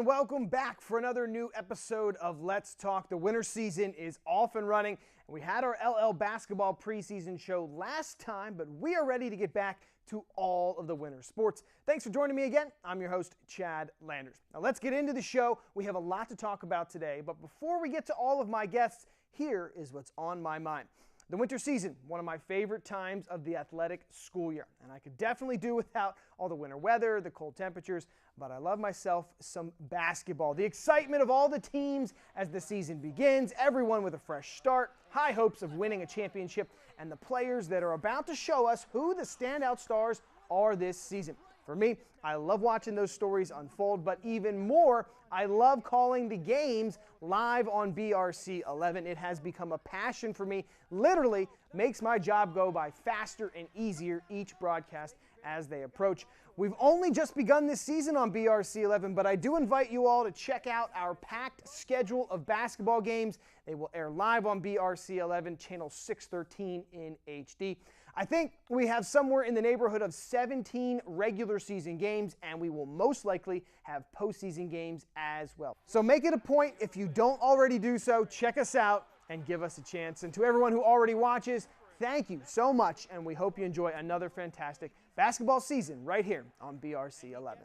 and welcome back for another new episode of Let's Talk. The winter season is off and running. We had our LL basketball preseason show last time, but we are ready to get back to all of the winter sports. Thanks for joining me again. I'm your host, Chad Landers. Now let's get into the show. We have a lot to talk about today, but before we get to all of my guests, here is what's on my mind. The winter season, one of my favorite times of the athletic school year, and I could definitely do without all the winter weather, the cold temperatures, but I love myself some basketball. The excitement of all the teams as the season begins, everyone with a fresh start, high hopes of winning a championship, and the players that are about to show us who the standout stars are this season. For me, I love watching those stories unfold, but even more, I love calling the games live on BRC 11. It has become a passion for me, literally makes my job go by faster and easier each broadcast as they approach. We've only just begun this season on BRC 11, but I do invite you all to check out our packed schedule of basketball games. They will air live on BRC 11, channel 613 in HD. I think we have somewhere in the neighborhood of 17 regular season games, and we will most likely have postseason games as well. So make it a point, if you don't already do so, check us out and give us a chance. And to everyone who already watches, thank you so much, and we hope you enjoy another fantastic basketball season right here on BRC 11.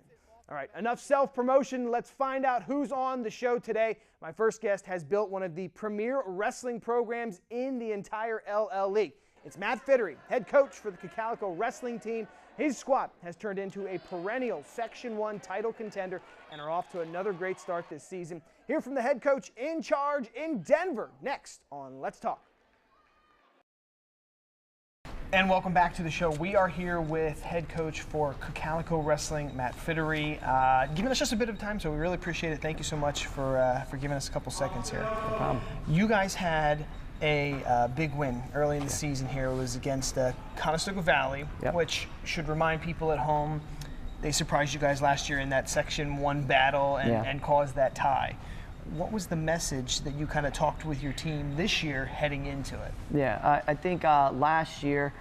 All right, enough self-promotion. Let's find out who's on the show today. My first guest has built one of the premier wrestling programs in the entire LL League. It's Matt Fittery, head coach for the Cocalico wrestling team. His squad has turned into a perennial Section 1 title contender and are off to another great start this season. Hear from the head coach in charge in Denver next on Let's Talk. And welcome back to the show. We are here with head coach for Cocalico Wrestling, Matt Fittery, giving us just a bit of time, so we really appreciate it. Thank you so much for giving us a couple seconds here. No problem. You guys had a big win early in the season here. It was against Conestoga Valley, which should remind people at home, they surprised you guys last year in that Section 1 battle and caused that tie. What was the message that you kind of talked with your team this year heading into it? Yeah, I think last year,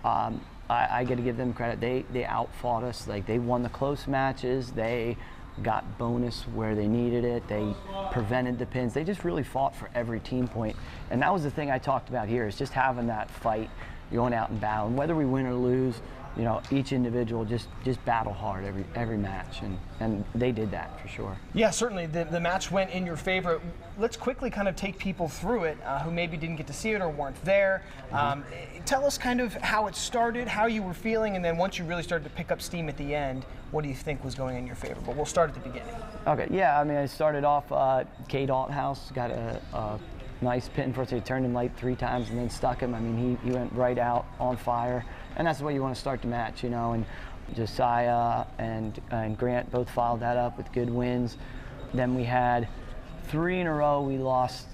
I got to give them credit. They outfought us. Like, they won the close matches. They got bonus where they needed it. They prevented the pins. They just really fought for every team point. And that was the thing I talked about here, is just having that fight, going out and battling. Whether we win or lose, you know, each individual just battle hard every match, and they did that for sure. Yeah, certainly the match went in your favor. Let's quickly kind of take people through it who maybe didn't get to see it or weren't there. Tell us kind of how it started, how you were feeling, and then once you really started to pick up steam at the end, what do you think was going in your favor? But we'll start at the beginning. Okay, yeah, I mean, I started off, K. Dalthouse got a nice pin for us. He turned him like 3 times and then stuck him. I mean, he went right out on fire. And that's the way you want to start the match, you know. And Josiah and Grant both followed that up with good wins. Then we had 3 in a row we lost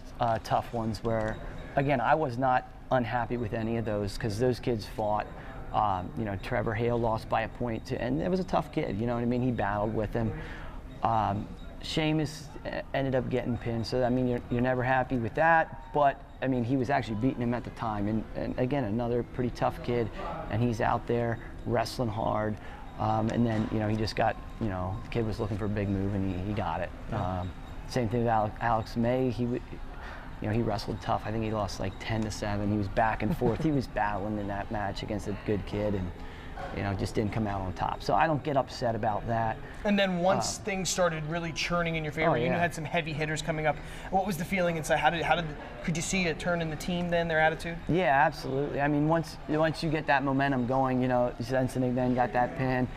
tough ones where, again, I was not unhappy with any of those because those kids fought. You know, Trevor Hale lost by a point, and it was a tough kid, you know what I mean? He battled with him. Seamus ended up getting pinned, so I mean, you're never happy with that, but I mean, he was actually beating him at the time, and again, another pretty tough kid, and he's out there wrestling hard, and then, you know, he just got, you know, the kid was looking for a big move, and he got it. Same thing with Alex May. You know, he wrestled tough. I think he lost like 10-7. He was back and forth. He was battling in that match against a good kid, and, you know, just didn't come out on top. So I don't get upset about that. And then once things started really churning in your favor, you had some heavy hitters coming up. What was the feeling inside? Could you see a turn in the team then, their attitude? Yeah, absolutely. I mean, once you get that momentum going, you know, Sensenig then got that pin.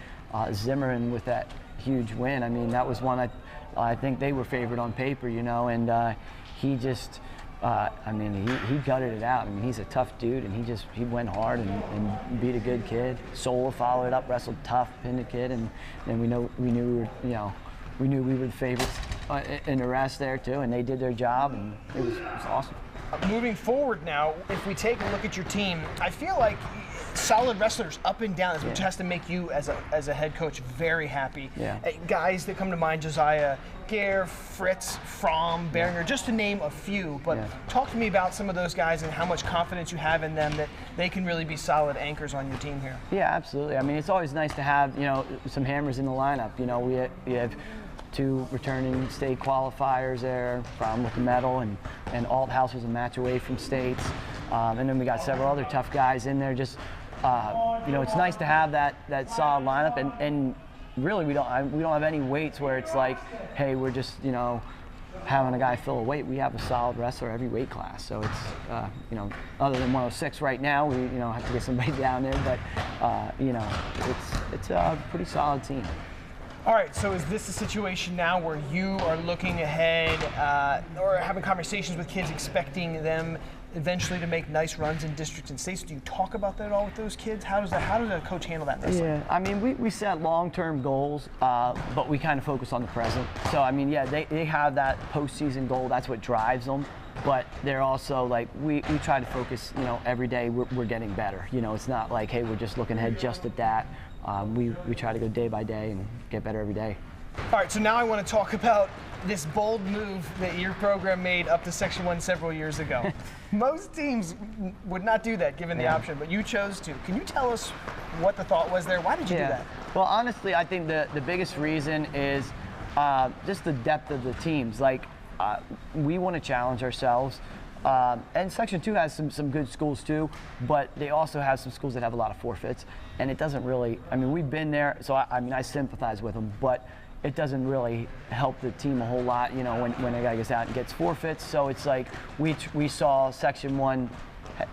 Zimmerman with that huge win. I mean, that was one I think they were favored on paper, you know, and he just, I mean, he gutted it out. I mean, he's a tough dude, and he went hard and beat a good kid. Sola followed it up, wrestled tough, pinned a kid, and then we knew we were the favorites in the rest there too, and they did their job, and it was awesome. Moving forward now, if we take a look at your team, I feel like solid wrestlers up and down, which has to make you as a head coach very happy. Guys that come to mind, Josiah, Gare, Fritz, Fromm, Beringer, just to name a few. But talk to me about some of those guys and how much confidence you have in them that they can really be solid anchors on your team here. Yeah, absolutely. I mean, it's always nice to have, you know, some hammers in the lineup. You know, we have 2 returning state qualifiers there with the medal, and Alt House was a match away from states. And then we got several other tough guys in there. Just it's nice to have that solid lineup, and really we don't have any weights where it's like, hey, we're just having a guy fill a weight. We have a solid wrestler every weight class. So it's other than 106 right now, we have to get somebody down there, but it's a pretty solid team. All right, so is this a situation now where you are looking ahead or having conversations with kids, expecting them eventually to make nice runs in districts and states? Do you talk about that at all with those kids? How does a coach handle that? Yeah, I mean, we set long-term goals, but we kind of focus on the present. So, I mean, yeah, they have that postseason goal. That's what drives them. But they're also like, we try to focus, every day we're getting better. It's not like, hey, we're just looking ahead just at that. We try to go day by day and get better every day. All right, so now I want to talk about this bold move that your program made up to Section 1 several years ago. Most teams would not do that given the option, but you chose to. Can you tell us what the thought was there? Why did you do that? Well, honestly, I think the biggest reason is just the depth of the teams. Like, we want to challenge ourselves. And Section 2 has some good schools too, but they also have some schools that have a lot of forfeits. And it doesn't really, I mean, we've been there, so I sympathize with them, but it doesn't really help the team a whole lot, when a guy gets out and gets forfeits. So it's like we saw Section 1,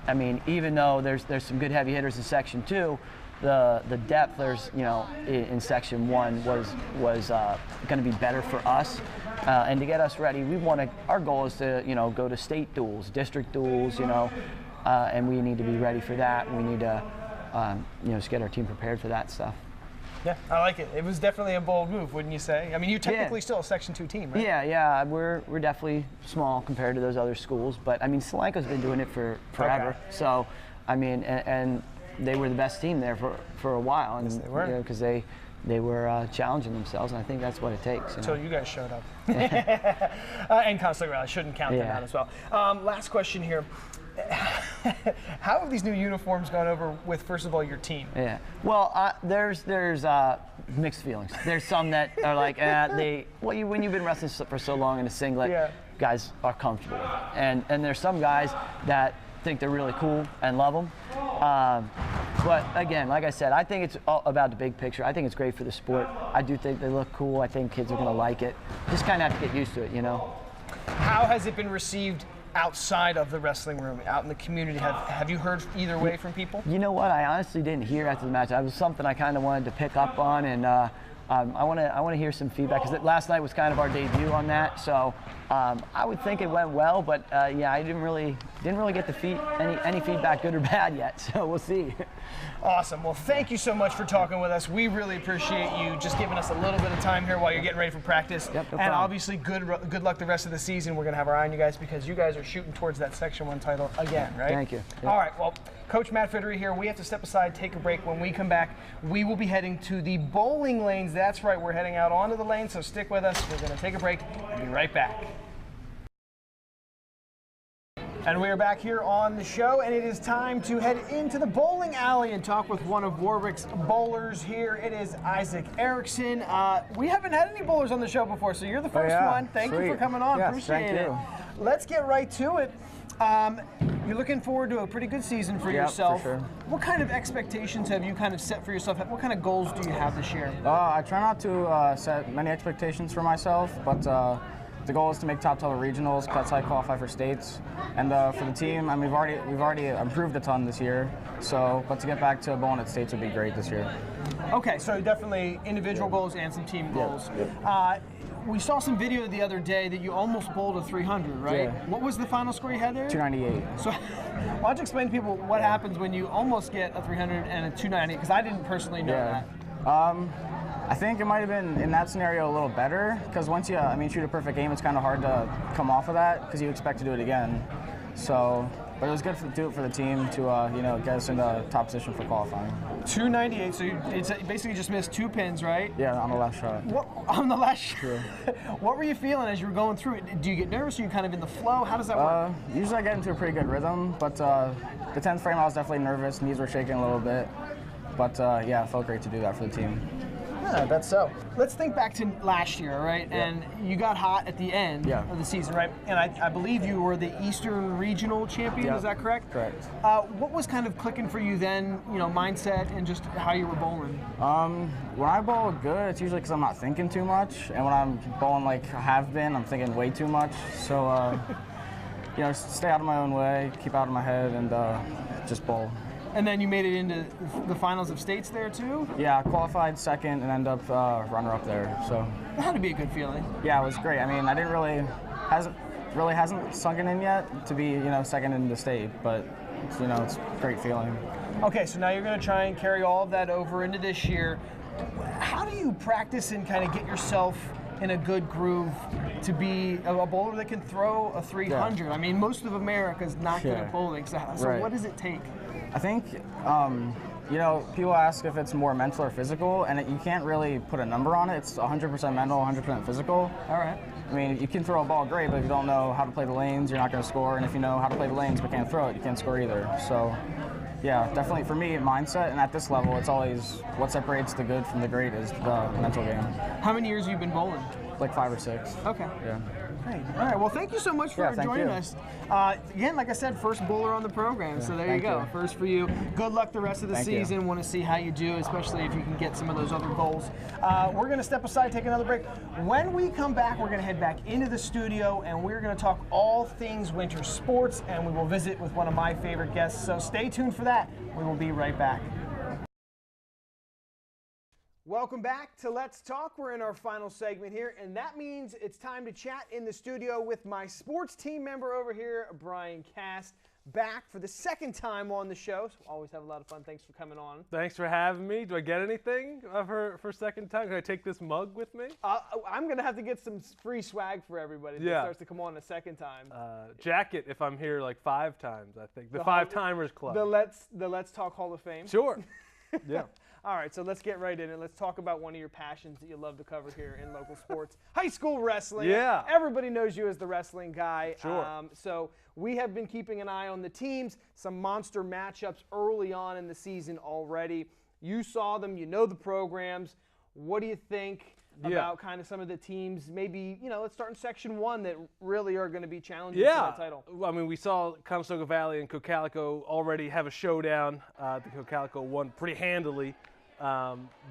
I mean, even though there's some good heavy hitters in Section 2, the depth in Section 1 was going to be better for us. And to get us ready, our goal is to go to state duels, district duels, and we need to be ready for that. We need to just get our team prepared for that stuff. Yeah, I like it. It was definitely a bold move, wouldn't you say? I mean, you're technically still a Section 2 team, right? Yeah, we're definitely small compared to those other schools, but I mean, Solanco's been doing it for forever. Okay. So, I mean, and they were the best team there for a while, and yes, they were. Because they were challenging themselves, and I think that's what it takes. Until you guys showed up. And constantly, I shouldn't count them out as well. Last question here. How have these new uniforms gone over with, first of all, your team? Yeah. Well, there's mixed feelings. There's some that are like, when you've been wrestling for so long in a singlet, guys are comfortable with it. And there's some guys that think they're really cool and love them. But again, like I said, I think it's all about the big picture. I think it's great for the sport. I do think they look cool. I think kids are going to like it. Just kind of have to get used to it, How has it been received outside of the wrestling room, out in the community? Have you heard either way from people? You know what? I honestly didn't hear after the match. That was something I kind of wanted to pick up on, and I want to hear some feedback, because last night was kind of our debut on that. So I would think it went well, but I didn't really get any feedback, good or bad, yet. So we'll see. Awesome. Well, thank you so much for talking with us. We really appreciate you just giving us a little bit of time here while you're getting ready for practice. Yep, no and problem. Obviously, good luck the rest of the season. We're going to have our eye on you guys, because you guys are shooting towards that Section 1 title again, right? Thank you. Yep. All right. Well, Coach Matt Fiddery here. We have to step aside, take a break. When we come back, we will be heading to the bowling lanes. That's right. We're heading out onto the lane, so stick with us. We're going to take a break and be right back. And we are back here on the show, and it is time to head into the bowling alley and talk with one of Warwick's bowlers here. It is Isaac Erickson. We haven't had any bowlers on the show before, so you're the first one. Thank you for coming on. Yes, appreciate it. Let's get right to it. You're looking forward to a pretty good season for yourself. For sure. What kind of expectations have you kind of set for yourself? What kind of goals do you have this year? I try not to set many expectations for myself, but the goal is to make top level regionals, cut side qualify for states, and for the team, I mean, we've already improved a ton this year. So, but to get back to bowling at states would be great this year. Okay, so definitely individual goals and some team goals. We saw some video the other day that you almost bowled a 300, right? Yeah. What was the final score you had there? 298. So, why don't you explain to people what happens when you almost get a 300 and a 298? Because I didn't personally know that. I think it might have been in that scenario a little better, because once you, shoot a perfect game, it's kind of hard to come off of that because you expect to do it again. So, but it was good to do it for the team to, get us into top position for qualifying. 298, so it's basically just missed 2 pins, right? Yeah, on the last shot. On the last shot? Yeah. What were you feeling as you were going through it? Do you get nervous? Are you kind of in the flow? How does that work? Usually I get into a pretty good rhythm, but the 10th frame I was definitely nervous. Knees were shaking a little bit. But it felt great to do that for the team. Yeah, that's so. Let's think back to last year, right? Yeah. And you got hot at the end Yeah. of the season, right? And I believe you were the Eastern Regional champion. Yeah. Is that correct? Correct. What was kind of clicking for you then? Mindset and just how you were bowling. When I bowl good, it's usually because I'm not thinking too much, and when I'm bowling like I have been, I'm thinking way too much. So, stay out of my own way, keep out of my head, and just bowl. And then you made it into the finals of states there too. Yeah, I qualified second and ended up runner-up there. So, It had to be a good feeling. yeah, it was great. I mean, I didn't hasn't sunken in yet to be second in the state, but it's a great feeling. Okay, so now you're going to try and carry all of that over into this year. How do you practice and kind of get yourself in a good groove to be a bowler that can throw a 300? Yeah. I mean, most of America is not good Yeah. at bowling. So Right. what does it take? I think, people ask if it's more mental or physical, and you can't really put a number on it. It's 100% mental, 100% physical. All right. I mean, you can throw a ball great, but if you don't know how to play the lanes, you're not going to score. And if you know how to play the lanes but can't throw it, you can't score either. So, yeah, definitely for me, mindset. And at this level, it's always what separates the good from the great is the mental game. How many years have you been bowling? Like 5 or 6. Okay. Yeah. Great. All right. Well, thank you so much for Yeah, thank joining you. us. Again, like I said, first bowler on the program. So there you thank go. you. First for you. Good luck the rest of the Thank you. season. Want to see how you do, especially if you can get some of those other goals. We're going to step aside, take another break. When we come back, we're going to head back into the studio and we're going to talk all things winter sports, and we will visit with one of my favorite guests. So stay tuned for that. We will be right back. Welcome back to Let's Talk. We're in our final segment here, and that means it's time to chat in the studio with my sports team member over here, Brian Cast, back for the second time on the show. So always have a lot of fun. Thanks for coming on. Thanks for having me. Do I get anything for second time? Can I take this mug with me? I'm going to have to get some free swag for everybody that Yeah. starts to come on a second time. Jacket if I'm here like 5 times, I think. The The 5-timers club. the Let's Talk Hall of Fame. Sure. Yeah. All right, so let's get right in it. Let's talk about one of your passions that you love to cover here in local sports. High school wrestling. Yeah. Everybody knows you as the wrestling guy. Sure. So we have been keeping an eye on the teams, some monster matchups early on in the season already. You saw them, you know the programs. What do you think about kind of some of the teams, maybe, let's start in Section 1 that really are going to be challenging for that title? I mean, we saw Conestoga Valley and Cocalico already have a showdown. The Cocalico won pretty handily.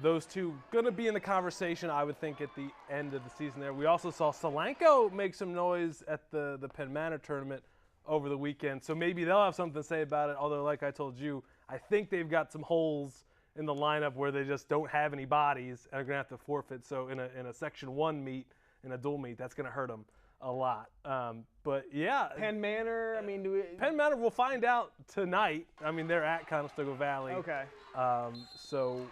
Those two going to be in the conversation, I would think, at the end of the season there. We also saw Solanco make some noise at the Penn Manor tournament over the weekend, so maybe they'll have something to say about it, although like I told you, I think they've got some holes in the lineup where they just don't have any bodies and are going to have to forfeit. So in a Section 1 meet, in a dual meet, that's going to hurt them a lot. But yeah. Penn Manor, Penn Manor, we'll find out tonight. I mean, they're at Conestoga Valley. Okay. So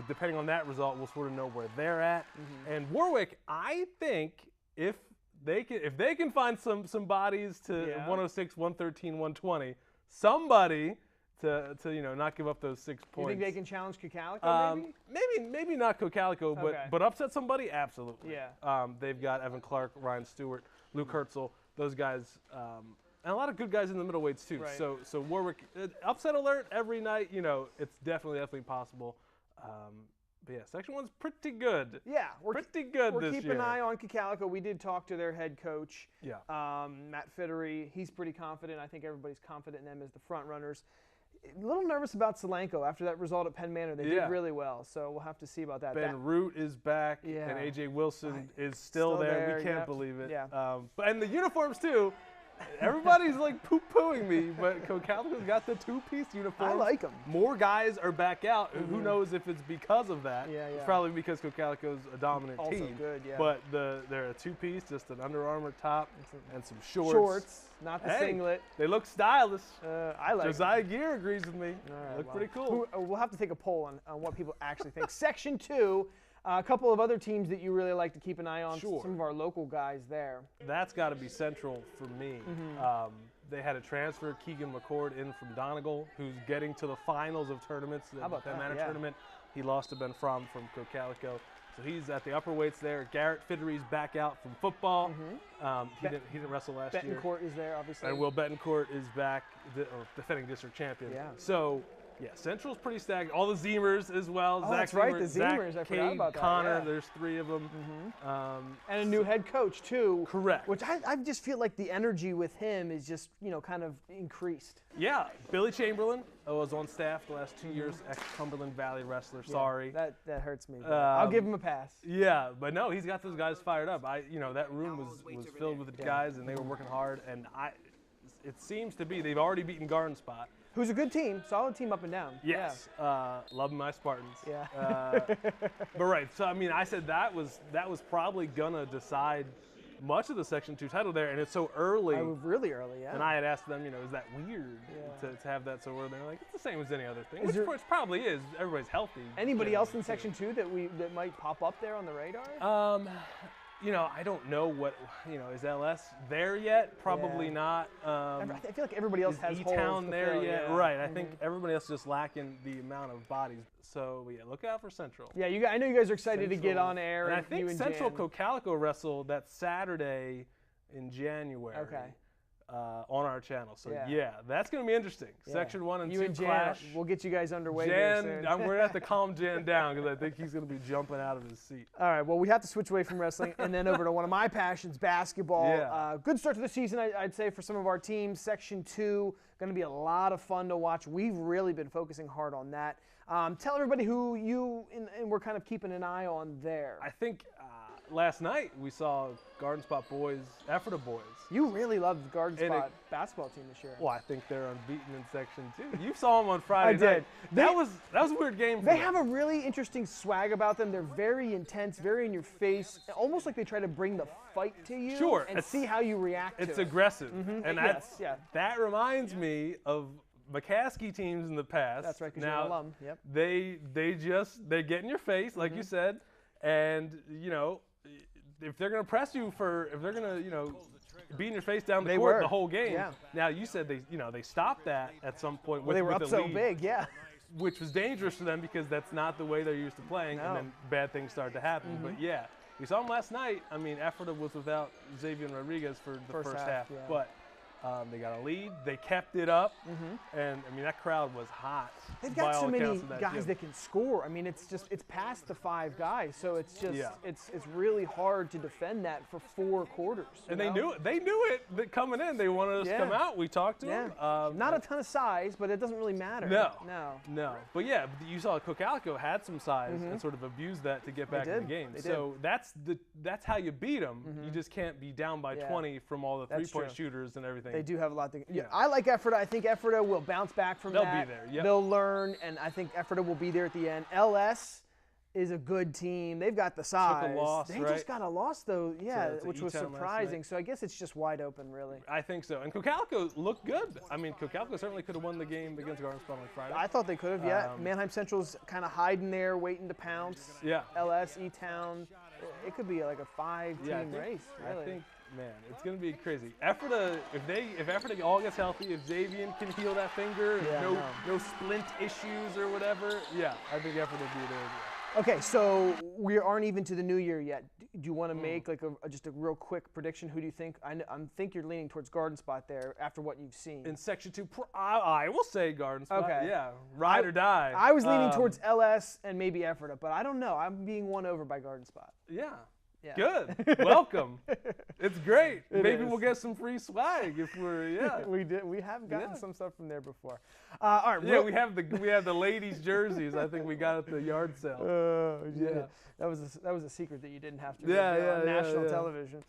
depending on that result, we'll sort of know where they're at. Mm-hmm. And Warwick, I think if they can find some bodies to 106, 113, 120, somebody to not give up those 6 points. You think they can challenge Cocalico, maybe? Maybe not Cocalico, but upset somebody, absolutely. Yeah. They've got Evan Clark, Ryan Stewart, Luke Herzl, those guys, and a lot of good guys in the middleweights too. Right. So Warwick, upset alert every night. It's definitely possible. But yeah, Section 1's pretty good. Yeah, we're pretty good this year. We're keeping an eye on Cocalico. We did talk to their head coach, Matt Fittery. He's pretty confident. I think everybody's confident in them as the front runners. A little nervous about Solanco after that result at Penn Manor. They did really well, so we'll have to see about that. Ben Root is back, and AJ Wilson is still there. We can't believe it. Yeah. And the uniforms too. Everybody's like poo-pooing me, but Cocalico's got the 2-piece uniforms. I like them. More guys are back out. Who knows if it's because of that? Yeah. It's probably because Cocalico's a dominant Also team. good, yeah. But they're a 2-piece, just an Under Armour top and some shorts. Shorts, not the Hey, singlet. They look stylish. I like Josiah Gear agrees with me. All right, Look pretty cool. We'll have to take a poll on what people actually think. Section 2, a couple of other teams that you really like to keep an eye on. Sure. Some of our local guys there. That's got to be central for me. They had a transfer, Keegan McCord, in from Donegal, who's getting to the finals of tournaments. How about the that? Manor Yeah. tournament. He lost to Ben Fromm from Cocalico. So he's at the upper weights there. Garrett Fittery's back out from football. He didn't wrestle last year. Betancourt is there, obviously. And Will Betancourt is back, defending district champion. Yeah. So Yeah, Central's pretty stacked. All the Zeemers as well. Oh, Zach that's right, Zeemer, the Zach, Zeemers. I forgot Cade, about that, Connor, yeah. there's 3 of them. And a new head coach too. Correct. Which I just feel like the energy with him is just kind of increased. Yeah, Billy Chamberlain was on staff the last 2 years, ex-Cumberland Valley wrestler. Sorry. That hurts me. But I'll give him a pass. Yeah, but no, he's got those guys fired up. That room was filled with guys, and they were working hard. And it seems to be they've already beaten Garden Spot. Who's a good team, solid team up and down. Yes, love my Spartans. Yeah. But right, so I mean, I said that was probably gonna decide much of the Section 2 title there, and it's so early. Really early, yeah. And I had asked them, is that weird to have that so early? They're like, it's the same as any other thing, which probably is. Everybody's healthy. Anybody else in Section 2 that might pop up there on the radar? I don't know what, is LS there yet? Probably not. I feel like everybody else has holes E-Town to there fill, yet? yeah. Right. I think everybody else is just lacking the amount of bodies. So yeah, look out for Central. Yeah, I know you guys are excited to get on air. And I think you and Central Jan. Cocalico wrestled that Saturday in January. Okay. On our channel. So Yeah. that's going to be interesting. Yeah. Section 1 and you 2 and Jan, clash. we'll get you guys underway Jan, very soon. we're going to have to calm Jan down because I think he's going to be jumping out of his seat. All right, well, we have to switch away from wrestling and then over to one of my passions, basketball. Yeah. Good start to the season, I'd say, for some of our teams. Section 2, going to be a lot of fun to watch. We've really been focusing hard on that. Tell everybody who you and we're kind of keeping an eye on there. I think last night we saw Garden Spot boys, Ephrata boys. You really loved the Garden And Spot basketball team this year. Well, I think they're unbeaten in Section 2. You saw them on Friday night. I did. That was a weird game for They them. have a really interesting swag about them. They're very intense, very in your face, almost like they try to bring the fight to you Sure, and see how you react to it. It's aggressive. And Yes, that reminds me of McCaskey teams in the past. That's right, because you're an alum. Yep. They get in your face, like you said, and if they're gonna press you if they're gonna be in your face down the court the whole game. Yeah. Now you said they stopped that at some point. Well, they were with up the so lead, big, yeah. which was dangerous for them because that's not the way they're used to playing, No. and then bad things start to happen. But yeah, we saw them last night. I mean, Ephrata was without Xavier Rodriguez for the first half, yeah. but they got a lead. They kept it up, and I mean that crowd was hot. They've by got all so many accounts in that guys gym. that can score. I mean, it's past the 5 guys, so it's just Yeah. it's really hard to defend that for 4 quarters. And they knew it. They knew it that coming in. They wanted us to come out. We talked to them. Not a ton of size, but it doesn't really matter. No. But yeah, you saw Cocalico had some size and sort of abused that to get back in the did. game. They So that's how you beat them. You just can't be down by 20 from all the That's three-point true. shooters and everything. They do have a lot to. Yeah. I like Ephrata. I think Ephrata will bounce back from They'll that. be there, yep. They'll learn, and I think Ephrata will be there at the end. LS is a good team. They've got the size. loss, they right? just got a loss though, yeah, to which was E-Town last surprising. night. So I guess it's just wide open, really. I think so. And Cocalico looked good. I mean, Cocalico certainly could have won the game against Garden Spot on Friday. I thought they could have, yeah. Manheim Central's kind of hiding there, waiting to pounce. Yeah. LS, E-Town, it could be like a 5-team race, really. I think, man, it's going to be crazy. Ephrata, if Ephrata all gets healthy, if Xavier can heal that finger, no splint issues or whatever, yeah, I think Ephrata will be there as well. Okay, so we aren't even to the new year yet. Do you want to make like just a real quick prediction? Who do you think? I think you're leaning towards Garden Spot there after what you've seen. In Section 2, I will say Garden Spot. Okay. Yeah, ride or die. I was leaning towards LS and maybe Ephrata, but I don't know. I'm being won over by Garden Spot. Yeah. Yeah. Good. Welcome. It's great. Maybe is. we'll get some free swag if we're We have gotten some stuff from there before. All right. Yeah, we have the ladies' jerseys. I think we got at the yard sale. Yeah. That was a secret that you didn't have to Yeah, reveal yeah, on yeah, national yeah. television.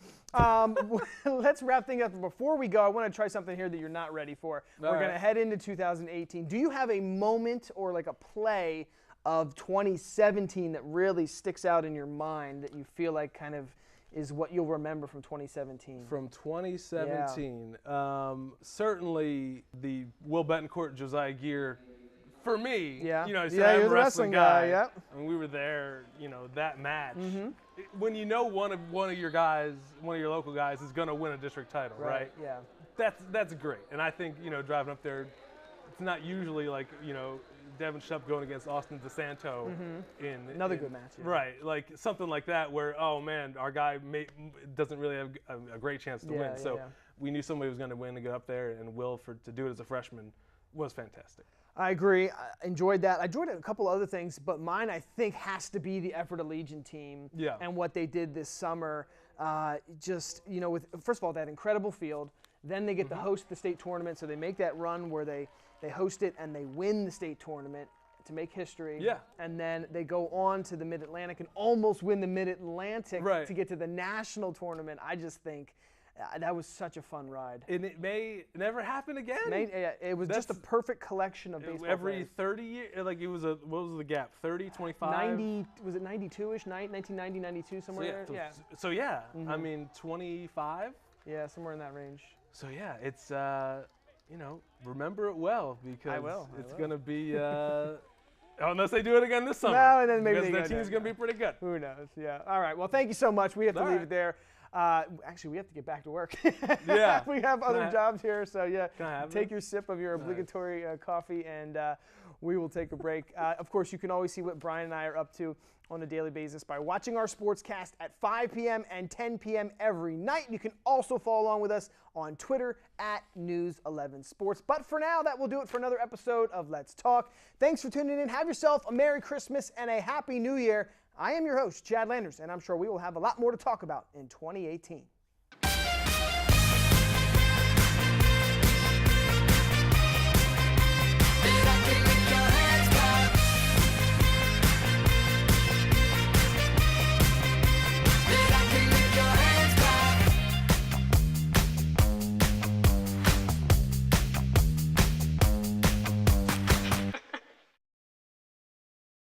Let's wrap things up. Before we go, I want to try something here that you're not ready for. We're going to head into 2018. Do you have a moment or like a play of 2017 that really sticks out in your mind that you feel like kind of is what you'll remember from 2017? From 2017, certainly the Will Betancourt, Josiah Gear, for me, Yeah. I said Yeah, I'm you're a the wrestling guy, yep. And we were there, that match. When one of your guys, one of your local guys is going to win a district title, right? Yeah. That's great. And I think, driving up there, it's not usually like, Devin Shupp going against Austin DeSanto in Another good match. Yeah. Right, like something like that where, oh man, our guy doesn't really have a great chance to win. So we knew somebody was going to win to go up there, and Will, to do it as a freshman, was fantastic. I agree. I enjoyed that. I enjoyed a couple other things, but mine I think has to be the Effort of Legion team and what they did this summer. Just, with first of all, that incredible field. Then they get to host the state tournament, so they make that run where they host it and they win the state tournament to make history. Yeah. And then they go on to the Mid-Atlantic and almost win the Mid-Atlantic to get to the national tournament. I just think that was such a fun ride. And it may never happen again. It was just a perfect collection of baseball Every players. 30 years, like it was what was the gap? 30, 25? 90, was it 92-ish, 1990, 92, somewhere there? So I mean 25? Yeah, somewhere in that range. So yeah, it's, remember it well because it's going to be, unless they do it again this summer. No, and then maybe because their team's going to be pretty good. Who knows, yeah. All right, well, thank you so much. We have to leave it there. Actually, we have to get back to work. Yeah. We have other jobs here, so yeah. Can I have take your sip of your obligatory coffee, and we will take a break. Of course, you can always see what Brian and I are up to on a daily basis by watching our sportscast at 5 p.m. and 10 p.m. every night. You can also follow along with us on Twitter at News 11 Sports. But for now, that will do it for another episode of Let's Talk. Thanks for tuning in. Have yourself a Merry Christmas and a Happy New Year. I am your host, Chad Landers, and I'm sure we will have a lot more to talk about in 2018.